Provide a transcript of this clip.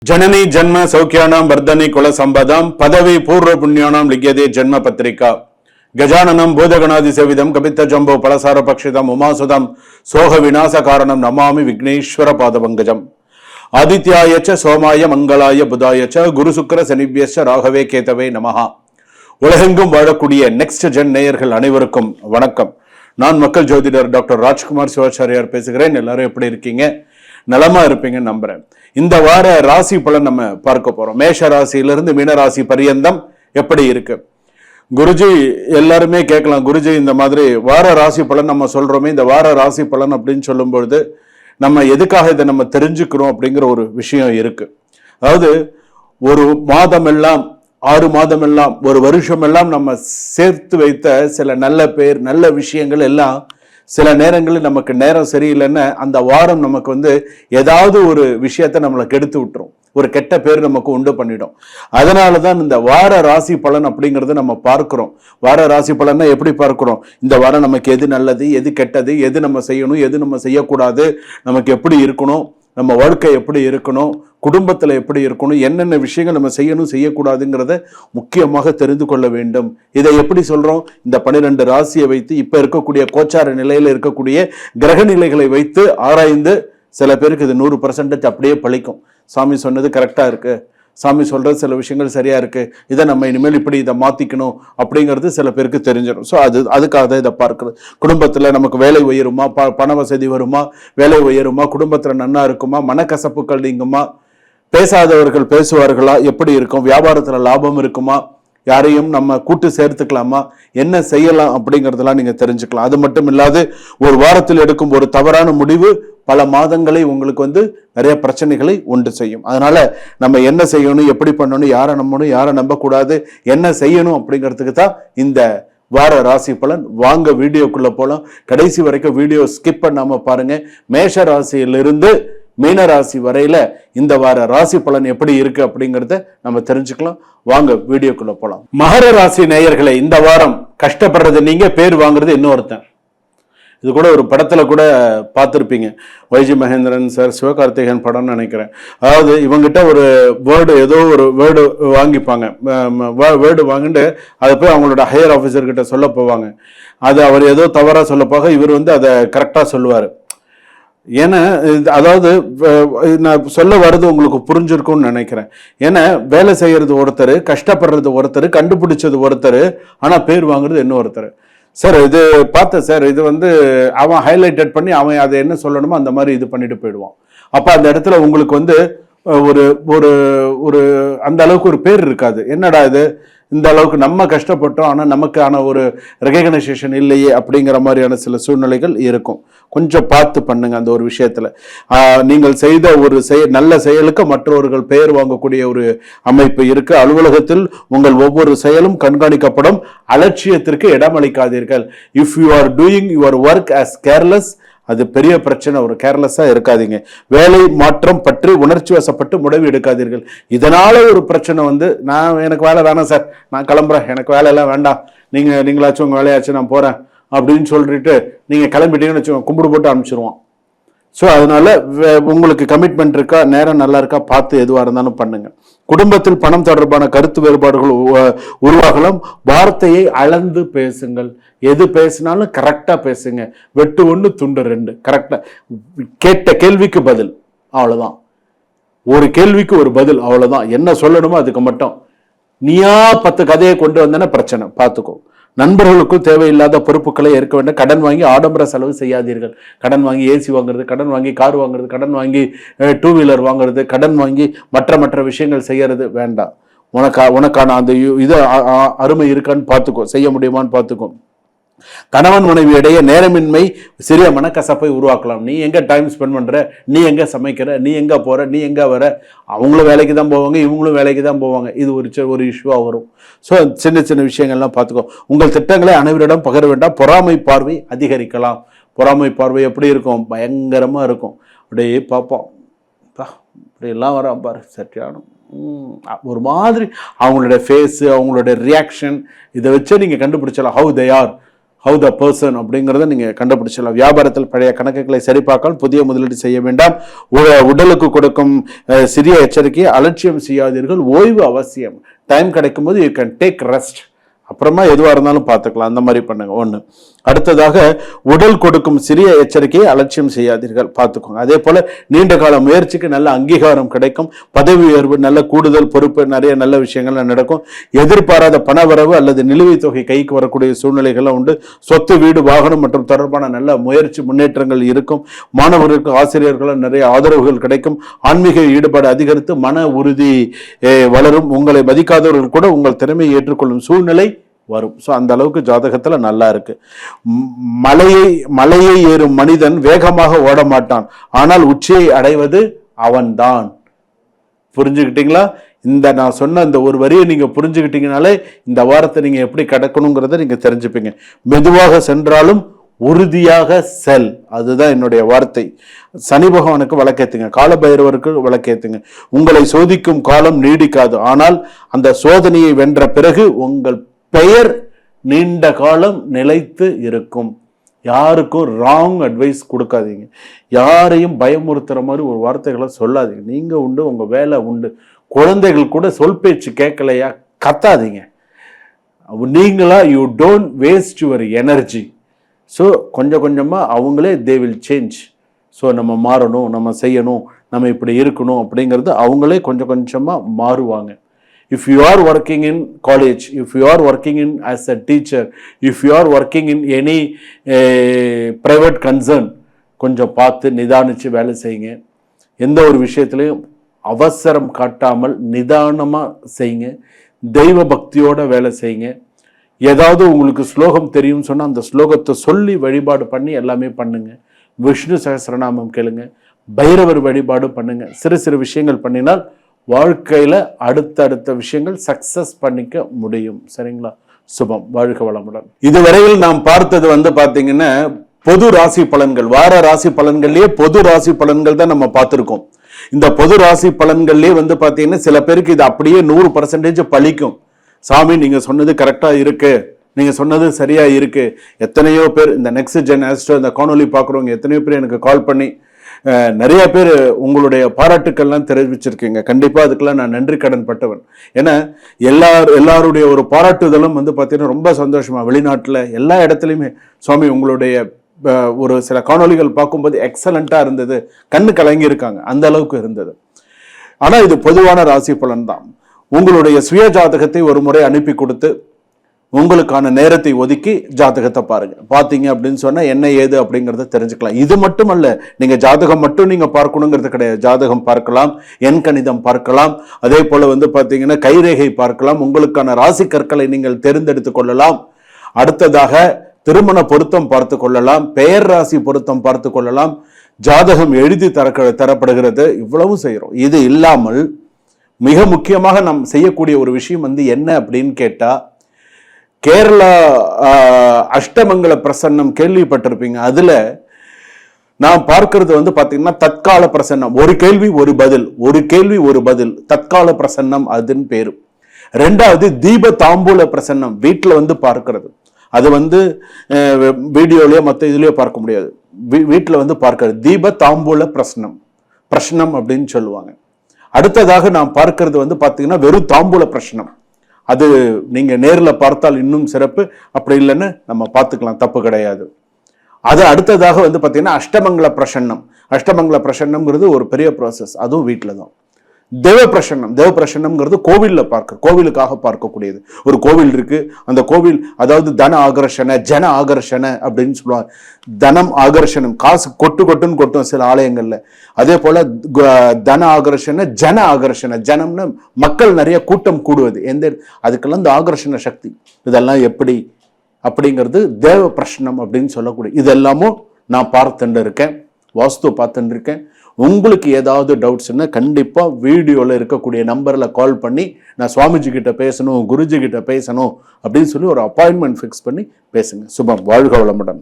जननी जन्म सौख्यानां वर्धनी कुल संपदां पदवी पूर्व पुण्यानां लिख्यते जन्म पत्रिका गजाननं भूतगणादिसेवितं कपित्त जम्बो फलसार पक्षितम् उमासुतं सोह विनाश कारणं नमामि विघ्नेश्वर पादपङ्कजम् आदित्याय च सोमाय मंगलाय बुधाय च गुरु शुक्र शनिभ्यश्च राघवे केतवे நமஹ. உலகெங்கும் வாழக்கூடிய நெக்ஸ்ட் ஜென் நேயர்கள் அனைவருக்கும் வணக்கம். நான் மக்கள் ஜோதிடர் டாக்டர் ராஜ்குமார் சிவாச்சாரியார் பேசுகிறேன். எல்லாரும் எப்படி இருக்கீங்க? நலமா இருப்பீங்கன்னு நம்புறேன். இந்த வார ராசி பலன் நம்ம பார்க்க போறோம். மேஷ ராசியிலிருந்து மீன ராசி பரியந்தம் எப்படி இருக்கு. குருஜி எல்லாருமே கேட்கலாம், குருஜி இந்த மாதிரி வார ராசி பலன் நம்ம சொல்றோமே, இந்த வார ராசி பலன் அப்படின்னு சொல்லும் பொழுது நம்ம எதுக்காக இதை நம்ம தெரிஞ்சுக்கிறோம் அப்படிங்கிற ஒரு விஷயம் இருக்கு. அதாவது ஒரு மாதம் எல்லாம் 6 மாதம் எல்லாம் ஒரு வருஷம் எல்லாம் நம்ம சேர்த்து வைத்த சில நல்ல பேர் நல்ல விஷயங்கள் எல்லாம் சில நேரங்களில் நமக்கு நேரம் சரியில்லைன்னு அந்த வாரம் நமக்கு ஏதாவது ஒரு விஷயத்த நம்மளை கெடுத்து விட்டுரும், ஒரு கெட்ட பேர் நமக்கு உண்டு பண்ணிடும். அதனாலதான் இந்த வார ராசி பலன் அப்படிங்கறத நம்ம பார்க்கிறோம். வார ராசி பலன்னா எப்படி பார்க்கிறோம்? இந்த வாரம் நமக்கு எது நல்லது, எது கெட்டது, எது நம்ம செய்யணும், எது நம்ம செய்யக்கூடாது, நமக்கு எப்படி இருக்கணும், நம்ம வாழ்க்கை எப்படி இருக்கணும், குடும்பத்துல எப்படி இருக்கணும், என்னென்ன விஷயங்கள் நம்ம செய்யணும் செய்யக்கூடாதுங்கிறத முக்கியமாக தெரிந்து கொள்ள வேண்டும். இதை எப்படி சொல்றோம்? இந்த 12 ராசியை வைத்து இப்ப இருக்கக்கூடிய கோச்சார நிலையில இருக்கக்கூடிய கிரக நிலைகளை வைத்து ஆராய்ந்து சில பேருக்கு இது 100% அப்படியே பழிக்கும். சாமி சொன்னது கரெக்டா இருக்கு, சாமி சொல்றது சில விஷயங்கள் சரியா இருக்கு, இதை நம்ம இனிமேல் இப்படி இதை மாத்திக்கணும் அப்படிங்கிறது சில பேருக்கு தெரிஞ்சிடும். ஸோ அதுக்காக தான் இதை பார்க்கிறது. குடும்பத்துல நமக்கு வேலை உயருமா, பண வசதி வருமா, வேலை உயருமா, குடும்பத்துல நன்னா இருக்குமா, மனக்கசப்புகள் நீங்குமா, பேசாதவர்கள் பேசுவார்களா, எப்படி இருக்கும், வியாபாரத்துல லாபம் இருக்குமா, யாரையும் நம்ம கூட்டு சேர்த்துக்கலாமா, என்ன செய்யலாம் அப்படிங்கிறதெல்லாம் நீங்க தெரிஞ்சுக்கலாம். அது மட்டும் இல்லாது ஒரு வாரத்தில் எடுக்கும் ஒரு தவறான முடிவு பல மாதங்களை உங்களுக்கு நிறைய பிரச்சனைகளை உண்டு செய்யும். அதனால நம்ம என்ன செய்யணும், எப்படி பண்ணணும், யாரை நம்பணும், யாரை நம்பக்கூடாது, என்ன செய்யணும் அப்படிங்கிறதுக்கு தான் இந்த வார ராசி பலன். வாங்க வீடியோக்குள்ள போலாம். கடைசி வரைக்கும் வீடியோ ஸ்கிப் பண்ணாம பாருங்க. மேஷ ராசியிலிருந்து மீனராசி வரையில இந்த வார ராசி பலன் எப்படி இருக்கு அப்படிங்கறத நம்ம தெரிஞ்சுக்கலாம். வாங்க வீடியோக்குள்ள போலாம். மகர ராசி நேயர்களை, இந்த வாரம் கஷ்டப்படுறது நீங்க, பேர் வாங்குறது இன்னொருத்தன். இது கூட ஒரு படத்துல கூட பார்த்துருப்பீங்க, வைஜி மகேந்திரன் சார் சிவகார்த்திகேயன் படம்னு நினைக்கிறேன். அதாவது இவங்கிட்ட ஒரு வேர்டு, ஏதோ ஒரு வேர்டு வாங்கிப்பாங்க, வேர்டு வாங்கிட்டு அதை போய் அவங்களோட ஹையர் ஆஃபீஸர் கிட்ட சொல்ல போவாங்க. அது அவர் ஏதோ தவறா சொல்ல போக இவர் அதை கரெக்டா சொல்லுவாரு. ஏன்னா அதாவது நான் சொல்ல வர்றது உங்களுக்கு புரிஞ்சிருக்கும்னு நினைக்கிறேன். ஏன்னா வேலை செய்யறது ஒருத்தர், கஷ்டப்படுறது ஒருத்தர், கண்டுபிடிச்சது ஒருத்தர், ஆனா பேர் வாங்குறது இன்னொருத்தர். சார் இது பார்த்தேன் சார், இது அவன் ஹைலைட்டட் பண்ணி அவன் அதை என்ன சொல்லணுமோ அந்த மாதிரி இது பண்ணிட்டு போயிடுவான். அப்ப அந்த இடத்துல உங்களுக்கு ஒரு ஒரு ஒரு அந்த அளவுக்கு ஒரு பேர் இருக்காது. என்னடா இது, இந்த அளவுக்கு நம்ம கஷ்டப்பட்டோம் ஆனா நமக்கான ஒரு ரெகக்னைசேஷன் இல்லையே அப்படிங்கிற மாதிரியான சில சூழ்நிலைகள் இருக்கும். கொஞ்சம் பார்த்து பண்ணுங்க. அந்த ஒரு விஷயத்துல நீங்கள் செய்த ஒரு நல்ல செயலுக்கு மற்றவர்கள் பெயர் வாங்கக்கூடிய ஒரு அமைப்பு இருக்கு. அலுவலகத்தில் உங்கள் ஒவ்வொரு செயலும் கண்காணிக்கப்படும். அலட்சியத்திற்கு இடமளிக்காதீர்கள். If you are doing your work as careless, அது பெரிய பிரச்சனை. ஒரு கேர்லெஸ்ஸா இருக்காதீங்க. வேலை மாற்றம் பற்றி உணர்ச்சி வசப்பட்டு முடிவு எடுக்காதீர்கள். இதனால ஒரு பிரச்சனை எனக்கு வேலை வேணாம் சார், நான் கிளம்புறேன், எனக்கு வேலை எல்லாம் வேண்டாம், நீங்களாச்சும் உங்க வேலையாச்சும் நான் போறேன் அப்படின்னு சொல்லிட்டு நீங்க கிளம்பிட்டீங்கன்னு வச்சுக்கோங்க, கும்பிடு போட்டு அனுப்பிச்சிருவான். ஸோ அதனால உங்களுக்கு கமிட்மெண்ட் இருக்கா, நேரம் நல்லா இருக்கா பார்த்து எதுவாக இருந்தாலும் பண்ணுங்க. குடும்பத்தில் பணம் தொடர்பான கருத்து வேறுபாடுகள் உருவாகலாம். வார்த்தையை அளந்து பேசுங்கள். எது பேசினாலும் கரெக்டா பேசுங்க. வெட்டு 1 துண்டு 2 கரெக்டா. கேட்ட கேள்விக்கு பதில், அவ்வளவுதான். ஒரு கேள்விக்கு ஒரு பதில், அவ்வளவுதான். என்ன சொல்லணுமோ அதுக்கு மட்டும். நீயா 10 கதையை கொண்டு வந்தன பிரச்சனை, பார்த்துக்கோ. நண்பர்களுக்கும் தேவையில்லாத பொறுப்புகளை ஏற்க வேண்டும். கடன் வாங்கி ஆடம்பர செலவு செய்யாதீர்கள். கடன் வாங்கி ஏசி வாங்குறது, கடன் வாங்கி கார் வாங்குறது, கடன் வாங்கி 2 வீலர் வாங்குறது, கடன் வாங்கி மற்ற விஷயங்கள் செய்யறது வேண்டாம். உனக்கான அந்த இது அருமை இருக்கான்னு பார்த்துக்கோ, செய்ய முடியுமான்னு பார்த்துக்கோ. கணவன் மனைவி இடையே நேரமின்மை சிறிய மனக்கசப்பை உருவாக்கலாம். நீ எங்க டைம் ஸ்பெண்ட் பண்ற, நீ எங்க சமைக்கிற, நீ எங்க போற, நீ எங்க வர, அவங்களும் வேலைக்கு தான் போவாங்க, இவங்களும் வேலைக்கு தான் போவாங்க. இது ஒரு இஷ்யூவா வரும். ஸோ சின்ன விஷயங்கள்லாம் பார்த்துக்கோ. உங்கள் திட்டங்களை அனைவரிடம் பகிர வேண்டாம். பொறாமை பார்வை அதிகரிக்கலாம். பொறாமை பார்வை எப்படி இருக்கும்? பயங்கரமா இருக்கும். அப்படியே பார்ப்போம், அப்படியெல்லாம் வரான் பாரு, சட்டியானும் ஒரு மாதிரி அவங்களுடைய ஃபேஸ், அவங்களுடைய ரியாக்ஷன், இதை வச்சு நீங்க கண்டுபிடிச்சலாம் how they are. How the person அப்படிங்கிறத நீங்கள் கண்டுபிடிச்சிடலாம். வியாபாரத்தில் பழைய கணக்குகளை சரிபார்க்கால் புதிய முதலீடு செய்ய வேண்டாம். உடலுக்கு கொடுக்கும் சிறிய எச்சரிக்கையை அலட்சியம் செய்யாதீர்கள். ஓய்வு அவசியம். டைம் கிடைக்கும் போது யூ கேன் டேக் ரெஸ்ட். அப்புறமா எதுவாக இருந்தாலும் பார்த்துக்கலாம். அந்த மாதிரி பண்ணுங்க. ஒன்று. அடுத்ததாக உடல் கொடுக்கும் சிறிய எச்சரிக்கையை அலட்சியம் செய்யாதீர்கள், பார்த்துக்கோங்க. அதே போல நீண்ட கால முயற்சிக்கு நல்ல அங்கீகாரம் கிடைக்கும். பதவி உயர்வு, நல்ல கூடுதல் பொறுப்பு, நிறைய நல்ல விஷயங்கள் நடக்கும். எதிர்பாராத பணவரவு அல்லது நிலுவைத் தொகை கைக்கு வரக்கூடிய சூழ்நிலைகள்லாம் உண்டு. சொத்து, வீடு, வாகனம் மற்றும் தொடர்பான நல்ல முயற்சி முன்னேற்றங்கள் இருக்கும். மாணவர்களுக்கு ஆசிரியர்களும் நிறைய ஆதரவுகள் கிடைக்கும். ஆன்மீக ஈடுபாடு அதிகரித்து மன உறுதி வளரும். உங்களை மதிக்காதவர்கள் கூட உங்கள் திறமையை ஏற்றுக்கொள்ளும் சூழ்நிலை வரும். ஸோ அந்த அளவுக்கு ஜாதகத்துல நல்லா இருக்கு. மலையை ஏறும் மனிதன் வேகமாக ஓட மாட்டான், ஆனால் உச்சியை அடைவது அவன்தான். புரிஞ்சுக்கிட்டீங்களா? இந்த நான் சொன்ன இந்த ஒரு வரியை நீங்க புரிஞ்சுக்கிட்டீங்கனாலே இந்த வாரத்தை நீங்க எப்படி கடக்கணுங்கிறத நீங்க தெரிஞ்சுப்பீங்க. மெதுவாக சென்றாலும் உறுதியாக செல், அதுதான் என்னுடைய வார்த்தை. சனி பகவானுக்கு விளக்கேத்துங்க, காலபைரவருக்கு விளக்கேத்துங்க. உங்களை சோதிக்கும் காலம் நீடிக்காது, ஆனால் அந்த சோதனையை வென்ற பிறகு உங்கள் பெயர் நீண்ட காலம் நிலைத்து இருக்கும். யாருக்கும் ராங் அட்வைஸ் கொடுக்காதீங்க. யாரையும் பயமுறுத்துற மாதிரி ஒரு வார்த்தைகளை சொல்லாதீங்க. நீங்க உண்டு, உங்க வேலை உண்டு. குழந்தைகள் கூட சொல் பேச்சு கேட்கலையா, கத்தாதீங்க. நீங்களா you don't waste your energy. So கொஞ்சம் கொஞ்சமாக அவங்களே தே வில் சேஞ்ச். ஸோ நம்ம மாறணும், நம்ம செய்யணும், நம்ம இப்படி இருக்கணும் அப்படிங்கிறது அவங்களே கொஞ்சம் கொஞ்சமாக மாறுவாங்க. If you are working in college, if you are working in as a teacher, if you are working in any private concern, கொஞ்சம் பார்த்து நிதானிச்சு வேலை செய்யுங்க. எந்த ஒரு விஷயத்திலையும் அவசரம் காட்டாமல் நிதானமாக செய்யுங்க. தெய்வ பக்தியோட வேலை செய்யுங்க. ஏதாவது உங்களுக்கு ஸ்லோகம் தெரியும் சொன்னால் அந்த ஸ்லோகத்தை சொல்லி வழிபாடு பண்ணி எல்லாமே பண்ணுங்க. விஷ்ணு சகஸ்ரநாமம் கேளுங்க, பைரவர் வழிபாடு பண்ணுங்க. சிறு சிறு விஷயங்கள் பண்ணினால் வாழ்க்கையில அடுத்தடுத்த விஷயங்கள் சக்சஸ் பண்ணிக்க முடியும். சரிங்களா? சுபம். வாழ்க வளமுடன். இதுவரையில் நாம் பார்த்தது பாத்தீங்கன்னா பொது ராசி பலன்கள். வார ராசி பலன்கள்லயே பொது ராசி பலன்கள் தான் நம்ம பார்த்திருக்கோம். இந்த பொது ராசி பலன்கள்லயே பாத்தீங்கன்னா சில பேருக்கு இது அப்படியே 100% பலிக்கும். சாமி நீங்க சொன்னது கரெக்டா இருக்கு, நீங்க சொன்னது சரியா இருக்கு. எத்தனையோ பேர் இந்த நெக்ஸ்ட் ஜென் ஆஸ்ட்ரோ இந்த காணொலி பார்க்குறவங்க எத்தனையோ பேர் எனக்கு கால் பண்ணி நிறைய பேர் உங்களுடைய பாராட்டுக்கள்லாம் தெரிவிச்சிருக்கீங்க. கண்டிப்பா அதுக்கெல்லாம் நான் நன்றி கடன் பட்டவன். ஏன்னா எல்லாருடைய ஒரு பாராட்டுதலும் பார்த்தீங்கன்னா ரொம்ப சந்தோஷமா, வெளிநாட்டில் எல்லா இடத்துலையுமே சுவாமி உங்களுடைய ஒரு சில காணொலிகள் பார்க்கும்போது எக்ஸலண்டா இருந்தது, கண்ணு கலங்கி இருக்காங்க, அந்த அளவுக்கு இருந்தது. ஆனா இது பொதுவான ராசி பலன் தான். உங்களுடைய சுய ஜாதகத்தை ஒரு முறை அனுப்பி கொடுத்து உங்களுக்கான நேரத்தை ஒதுக்கி ஜாதகத்தை பாருங்க. பார்த்தீங்க அப்படின்னு சொன்னா என்ன ஏது அப்படிங்கிறத தெரிஞ்சுக்கலாம். இது மட்டுமல்ல, நீங்க ஜாதகம் மட்டும் நீங்க பார்க்கணுங்கிறது கிடையாது. ஜாதகம் பார்க்கலாம், எண் கணிதம் பார்க்கலாம், அதே போல பார்த்தீங்கன்னா கைரேகை பார்க்கலாம். உங்களுக்கான ராசி கற்களை நீங்கள் தேர்ந்தெடுத்துக் கொள்ளலாம். அடுத்ததாக திருமண பொருத்தம் பார்த்து கொள்ளலாம், பெயர் ராசி பொருத்தம் பார்த்து கொள்ளலாம். ஜாதகம் எழுதி தரப்படுகிறது. இவ்வளவு செய்யறோம். இது இல்லாமல் மிக முக்கியமாக நாம் செய்யக்கூடிய ஒரு விஷயம் என்ன அப்படின்னு கேட்டா, கேரளா அஷ்டமங்கல பிரசன்னம் கேள்விப்பட்டிருப்பீங்க. அதுல நான் பார்க்கிறது பாத்தீங்கன்னா தற்கால பிரசன்னம். ஒரு கேள்வி ஒரு பதில், ஒரு கேள்வி ஒரு பதில், தற்கால பிரசன்னம் அதுன்னு பேரு. ரெண்டாவது தீப தாம்பூல பிரசன்னம். வீட்டுல பார்க்கிறது. அது வீடியோலயோ மற்ற இதுலயோ பார்க்க முடியாது. வீட்டுல பார்க்கிறது தீப தாம்பூல பிரசன்னம் அப்படின்னு சொல்லுவாங்க. அடுத்ததாக நான் பார்க்கிறது பாத்தீங்கன்னா வெறும் தாம்பூல பிரசன்னம். அது நீங்க நேரில் பார்த்தால் இன்னும் சிறப்பு. அப்படி இல்லைன்னு நம்ம பார்த்துக்கலாம், தப்பு கிடையாது. அது அடுத்ததாக பாத்தீங்கன்னா அஷ்டமங்கல பிரசன்னம். அஷ்டமங்கல பிரசன்னம்ங்கிறது ஒரு பெரிய ப்ராசஸ். அதுவும் வீட்டில தான். தேவ பிரசன்னம்ங்கிறது கோவிலுக்காக பார்க்கக்கூடியது. ஒரு கோவில் இருக்கு, அந்த கோவில் அதாவது தன ஆகர்ஷண ஜன ஆகர்ஷண அப்படின்னு சொல்லுவாங்க. தனம் ஆகர்ஷணம், காசு கொட்டுன்னு கொட்டும் சில ஆலயங்கள்ல. அதே போல தன ஆகர்ஷண ஜன ஆகர்ஷண. ஜனம்னா மக்கள் நிறைய கூட்டம் கூடுவது. அதுக்கெல்லாம் இந்த ஆகர்ஷண சக்தி. இதெல்லாம் எப்படி அப்படிங்கிறது தேவ பிரசன்னம் அப்படின்னு சொல்லக்கூடிய. இதெல்லாமும் நான் பார்த்துட்டு இருக்கேன், வாஸ்து பார்த்துட்டு இருக்கேன். உங்களுக்கு ஏதாவது டவுட்ஸ்னா கண்டிப்பா வீடியோல இருக்கக்கூடிய நம்பர்ல கால் பண்ணி நான் சுவாமிஜி கிட்ட பேசணும், குருஜி கிட்ட பேசணும் அப்படின்னு சொல்லி ஒரு அப்பாயின்மெண்ட் ஃபிக்ஸ் பண்ணி பேசுங்க. சுபம். வாழ்க வளமுடன்.